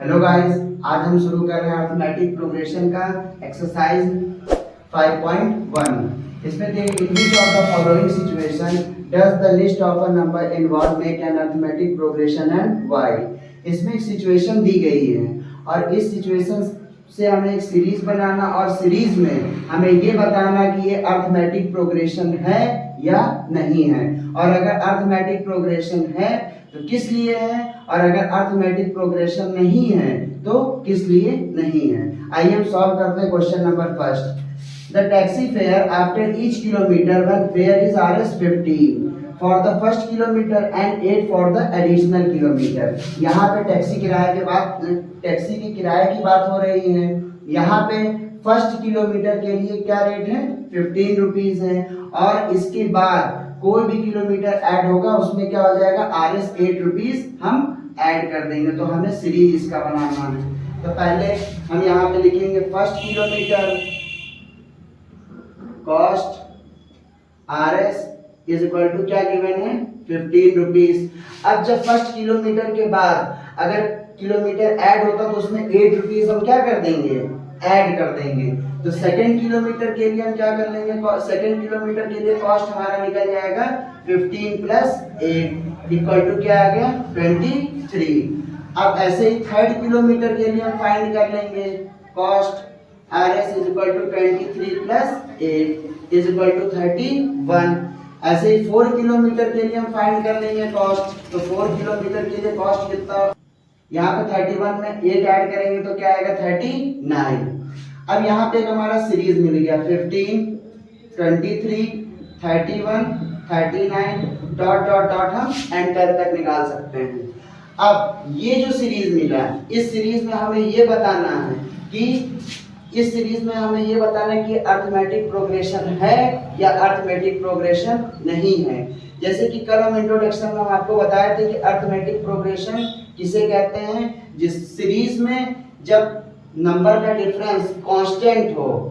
Hello guys, आज हम शुरू कर रहे हैं अरिथमेटिक प्रोग्रेशन का एक्सरसाइज 5.1। इसमें देखिए, in which of the following situation does the list of a number involve make an arithmetic progression and why. इसमें एक सिचुएशन दी गई है और इस सिचुएशन से हमें एक सीरीज बनाना और सीरीज में हमें ये बताना कि ये अरिथमेटिक प्रोग्रेशन है या नहीं है, और अगर अरिथमेटिक प्रोग्रेशन है तो किस लिए है, और अगर अरिथमेटिक प्रोग्रेशन नहीं है तो किस लिए नहीं है। आइए हम सॉल्व करते हैं question number first. The taxi fare after each kilometre when fair is Rs 15 for the first kilometre and 8 for the additional kilometre. यहाँ पे टैक्सी किराए के बाद टैक्सी की किराए की बात हो रही है। यहाँ पे फर्स्ट किलोमीटर के लिए क्या रेट है, 15 रुपीज है, और इसके बाद कोई भी किलोमीटर ऐड होगा उसमें क्या हो जाएगा, Rs 8 रुपीज हम ऐड कर देंगे। तो हमें सीरीज इसका बनाना है। तो पहले हम यहाँ पे लिखेंगे first kilometre cost Rs is equal to क्या गिवन है, 15 रुपीज। अब जब फर्स्ट किलोमीटर के बाद अगर किलोमीटर ऐड होता तो उसमें 8 रुपीज हम क्या कर देंगे, ऐड कर देंगे। तो सेकंड किलोमीटर के लिए हम क्या कर लेंगे, सेकंड किलोमीटर के लिए कॉस्ट हमारा निकल जाएगा 15 प्लस 8 इक्वल टू क्या आ गया, 23। अब ऐसे ही थर्ड किलोमीटर के लिए हम फाइंड कर लेंगे cost Rs is equal to 23 plus 8 is equal to 31। ऐसे ही 4 किलोमीटर के लिए हम फाइंड कर लेंगे कॉस्ट। तो 4 किलोमीटर के लिए कॉस्ट कितना, यहाँ पे 31 में 8 ऐड करेंगे तो क्या आएगा, 39। अब यहाँ पे एक हमारा सीरीज मिल गया 15, 23, 31, 39 डॉट डॉट डॉट हम एंटर तक निकाल सकते हैं। अब ये जो सीरीज मिला है, इस सीरीज में हमें ये बताना है कि इस सीरीज में हमें ये बताना है कि अरिथमेटिक प्रोग्रेशन है या अरिथमेटिक प्रोग्रेशन नहीं है। जैसे कि कल हम इंट्रोडक्शन में हम आपको बताए थे कि अरिथमेटिक प्रोग्रेशन किसे कहते हैं, जिस सीरीज में जब नंबर का डिफरेंस कांस्टेंट हो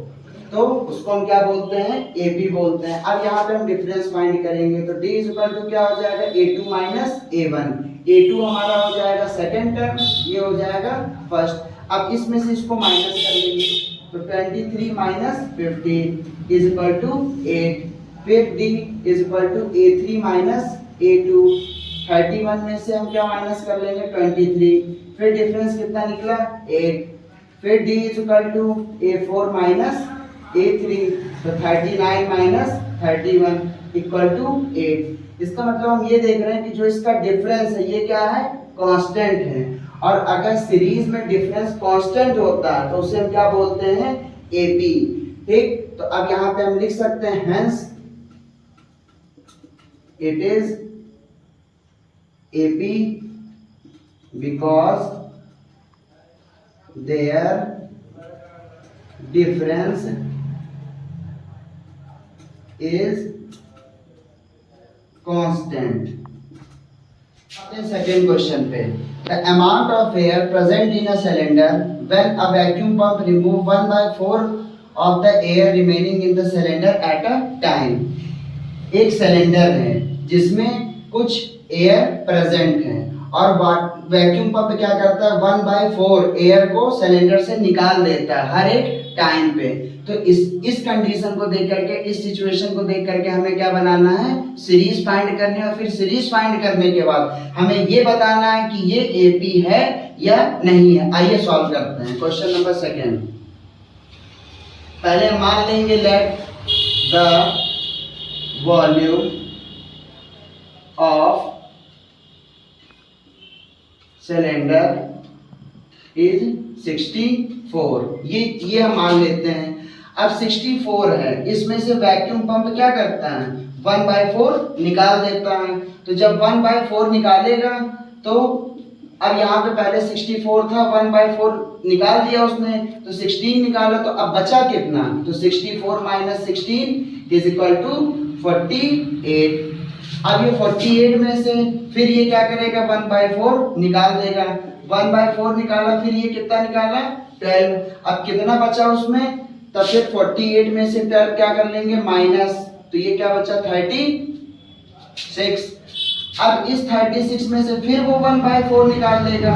तो उसको हम क्या बोलते हैं, AB बोलते हैं। अब यहाँ पे हम डिफरेंस फाइंड करेंगे तो D इज इक्वल टू क्या हो जाएगा, A2 माइनस A1। A2 हमारा हो जाएगा सेकेंड टर्म, ये हो जाएगा फर्स्ट। अब इसमें से इसको माइनस कर लेंगे तो 23 माइनस 15 इज इक्वल टू 8। फिर D is equal to A3 minus A2। 31 में से हम क्या माइनस कर लेंगे, 23। फिर डिफरेंस कितना निकला, 8। फिर D is equal to A4 minus A3। तो 39 माइनस 31 इक्वल टू 8। इसका मतलब हम ये देख रहे हैं कि जो इसका डिफरेंस है ये क्या है, कांस्टेंट है। और अगर सीरीज में डिफरेंस कांस्टेंट होता है तो उसे हम क्या बोलते हैं, AB। ठीक, तो अब यहाँ पे हम लिख सकते हैं hence it is AB because there difference is constant. Second question पे, the amount of air present in a cylinder when a vacuum pump remove 1/4 of the air remaining in the cylinder at a time। एक cylinder है जिसमें कुछ air present है और vacuum pump क्या करता है, 1/4 एयर को सिलेंडर से निकाल देता है हर एक टाइम पे। तो इस कंडीशन को देख करके, इस सिचुएशन को देख करके हमें क्या बनाना है, सीरीज फाइंड करनी है। और फिर सीरीज फाइंड करने के बाद हमें ये बताना है कि ये AP है या नहीं है। आइए सॉल्व करते हैं क्वेश्चन नंबर सेकेंड। पहले मान लेंगे let the volume of cylinder is 64। ये हम मान लेते हैं। अब 64 है, इसमें से वैक्यूम पंप क्या करता है, 1/4 निकाल देता है। तो जब 1/4 निकालेगा तो अब यहाँ पे पहले 64 था, 1/4 निकाल दिया उसने तो 16 निकाला। तो अब बचा कितना, तो 64 माइनस 16 इज इक्वल टू 48। अब ये 48 में से फिर ये क्या करेगा, 1/4 निकाल देगा। 1/4 निकाला, फिर ये कितना निकाला, 12। अब कितना बचा उसमें, तब फिर 48 में से 12 क्या कर लेंगे, माइनस। तो ये क्या बचा, 36। अब इस 36 में से फिर वो 1/4 निकाल देगा।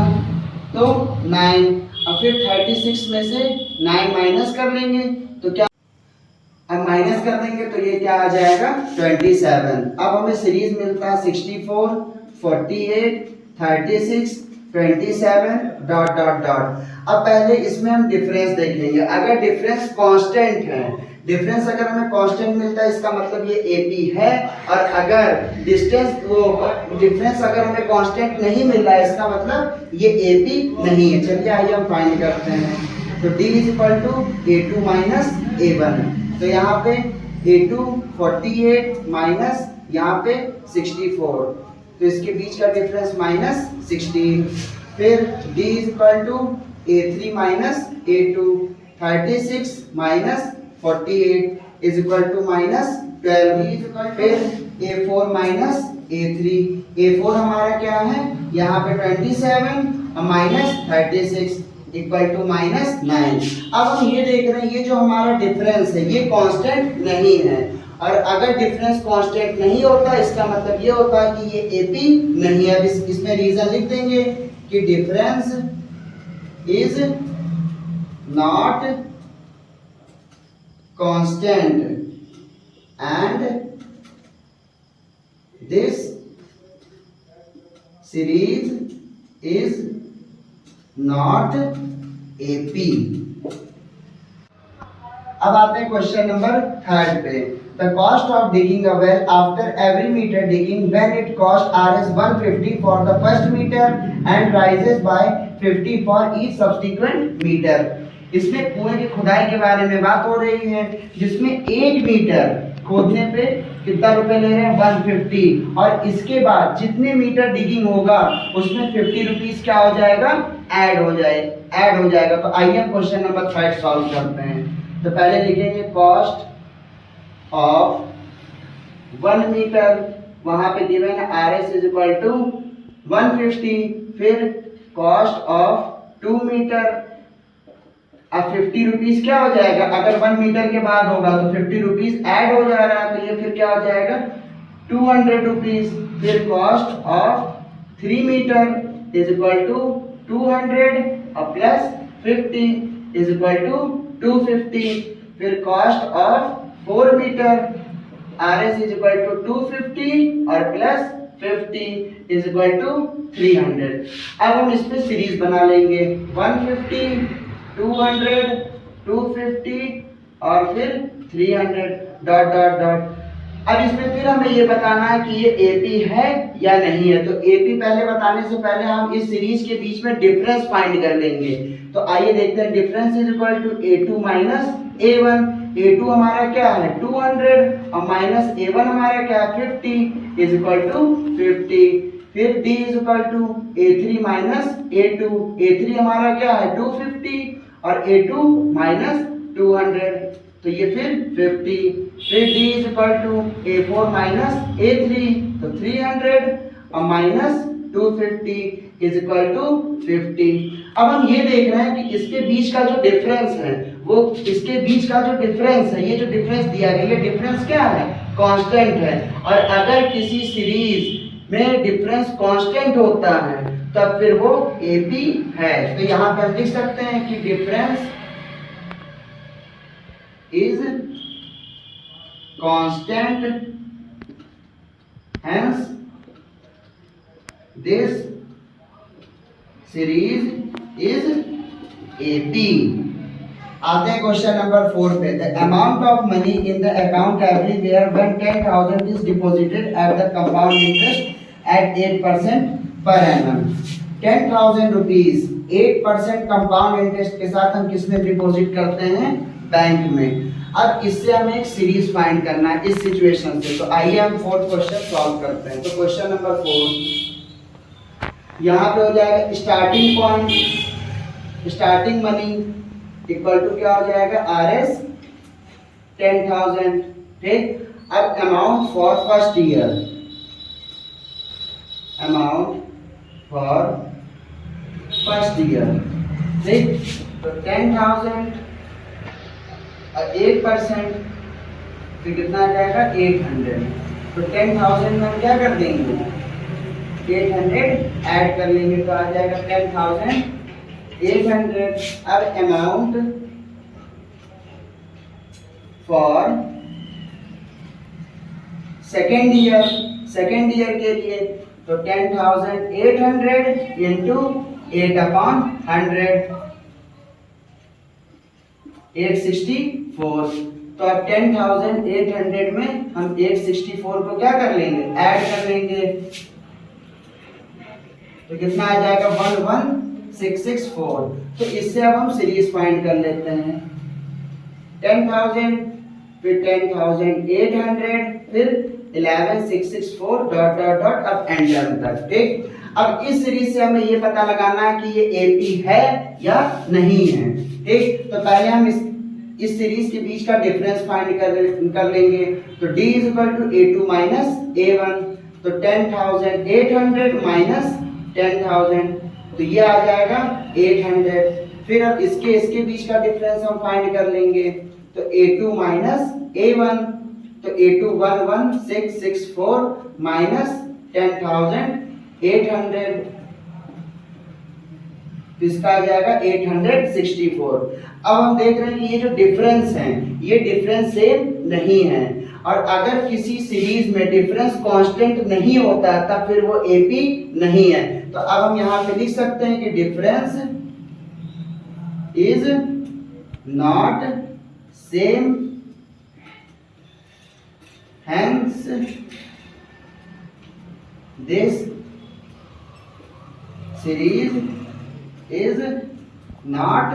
तो 9। अब फिर 36 में से 9 माइनस कर लेंगे तो क्या, अब माइनस कर देंगे तो ये क्या आ जाएगा 27। अब हमें सीरीज मिलता है 64, 48, 36, 27 डॉट डॉट डॉट। अब पहले इसमें हम डिफरेंस देखेंगे। अगर डिफरेंस कांस्टेंट है, डिफरेंस अगर हमें कांस्टेंट मिलता है इसका मतलब ये एपी है, और अगर डिस्टेंस वो डिफरेंस अगर हमें कांस्टेंट नहीं मिल रहा है इसका मतलब ये एपी नहीं है। चलिए आइए हम फाइंड करते हैं। तो d is equal to a2 minus a1। तो यहाँ पे a2 48 माइनस यहाँ पे 64, तो इसके बीच का डिफरेंस माइनस 16। फिर d is equal to a3 minus a2, 36 minus 48 is equal to minus 12। फिर a4 माइनस a3, a4 हमारा क्या है यहाँ पे 27 और माइनस 36 इक्वल टू माइनस 9। अब हम ये देख रहे हैं ये जो हमारा डिफरेंस है ये कांस्टेंट नहीं है, और अगर डिफरेंस कांस्टेंट नहीं होता इसका मतलब ये होता है कि ये एपी नहीं है। अब इसमें रीजन लिख देंगे कि difference is not constant and this series is not AP. अब आते हैं क्वेश्चन नंबर 3 पे। The cost of digging a well after every meter digging when it cost Rs 150 for the first meter and rises by 50 for each subsequent meter। इसमें कुएं की खुदाई के बारे में बात हो रही है, जिसमें 1 मीटर खोदने पे कितना रुपए ले रहे हैं 150, और इसके बाद जितने मीटर डिगिंग होगा उसमें 50 रुपीज क्या हो जाएगा ऐड हो जाएगा। तो आइए हम क्वेश्चन नंबर 5 सॉल्व करते हैं। तो पहले लिखेंगे कॉस्ट ऑफ 1 मीटर, वहां पे गिवन है Rs इज इक्वल टू 150। फिर कॉस्ट ऑफ 2 मीटर, अब 50 रुपीज क्या हो जाएगा, अगर 1 मीटर के बाद होगा तो 50 रुपीज ऐड हो जा रहा है, तो ये फिर क्या हो जाएगा 200 रुपीज। फिर cost of 3 metre is equal to 200 और प्लस 50 इज इक्वल टू 250। फिर cost of 4 metre Rs is equal to 250 और प्लस 50 इज इक्वल टू 300। अब हम इस पे सीरीज बना लेंगे 150, 200, 250 और फिर 300 डॉट डॉट डॉट। अब इसमें फिर हमें ये बताना है कि ये एपी है या नहीं है। तो एपी पहले बताने से पहले हम इस सीरीज के बीच में डिफरेंस फाइंड कर लेंगे। तो आइए देखते हैं difference is equal to a2 minus a1। a2 हमारा क्या है 200 और माइनस a1 हमारा क्या है 50 इज इक्वल टू 50। फिर d is equal to a3 minus a2, a3 हमारा क्या है 250 और a2 माइनस 200, तो ये फिर 50। फिर d is equal to a4 minus a3, तो 300 और माइनस 250 इज इक्वल टू 50। अब हम ये देख रहे हैं कि इसके बीच का जो डिफरेंस है वो इसके बीच का जो डिफरेंस है, ये जो डिफरेंस दिया गया ये डिफरेंस क्या है कांस्टेंट है। और अगर किसी सीरीज में डिफरेंस कांस्टेंट होता है तब फिर वो एपी है। तो यहाँ पे हम लिख सकते हैं कि difference is constant hence this series is AP। आते हैं क्वेश्चन नंबर 4 पे। The amount of money in the account everywhere when 10,000 is deposited at the compound interest eight 8% per annum. 10,000 rupees 8% compound interest के साथ हम किस में deposit करते हैं बैंक में। अब इससे हमें एक सीरीज फाइंड करना है इस सिचुएशन से। तो आइए हम 4th क्वेश्चन सॉल्व करते हैं। तो क्वेश्चन नंबर 4 यहाँ पे हो जाएगा starting point, starting money equal to क्या हो जाएगा Rs 10,000। ठीक, अब amount for first year, amount for first year. ठीक, तो 10,000 और 8% तो कितना आ जाएगा 800। तो 10,000 में हम क्या कर देंगे 800 ऐड कर लेंगे तो आ जाएगा 10,000 800। अब अमाउंट फॉर सेकेंड ईयर के लिए तो 10,800 इंटू 8/100 864। तो अब 10,800 में हम 864 को क्या कर लेंगे, ऐड कर लेंगे, तो कितना आ जाएगा 11664। तो इससे अब हम सीरीज फाइंड कर लेते हैं। 10,000 फिर 10,800 फिर 11,664 डॉट डॉट डॉट अब एंड तक। ठीक, अब इस सीरीज से हमें ये पता लगाना है कि ये एपी है या नहीं है। ठीक, तो पहले हम इस सीरीज के बीच का डिफरेंस फाइंड कर लेंगे। तो d is equal to a2 minus a1। तो 10,800 माइनस 10,000 तो ये आ जाएगा 800। फिर अब इसके बीच का डिफरेंस हम फाइंड कर लेंगे। तो a2 माइनस a1 तो a2 11664 माइनस 10,800 तो इसका आ जाएगा 864। अब हम देख रहे हैं कि ये जो डिफरेंस है ये डिफरेंस सेम नहीं है, और अगर किसी सीरीज में डिफरेंस कांस्टेंट नहीं होता तब फिर वो एपी नहीं है। तो अब हम यहाँ पे लिख सकते हैं कि difference is not same, hence this series is not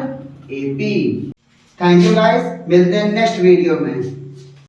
AP। Thank you guys, मिलते हैं नेक्स्ट वीडियो में।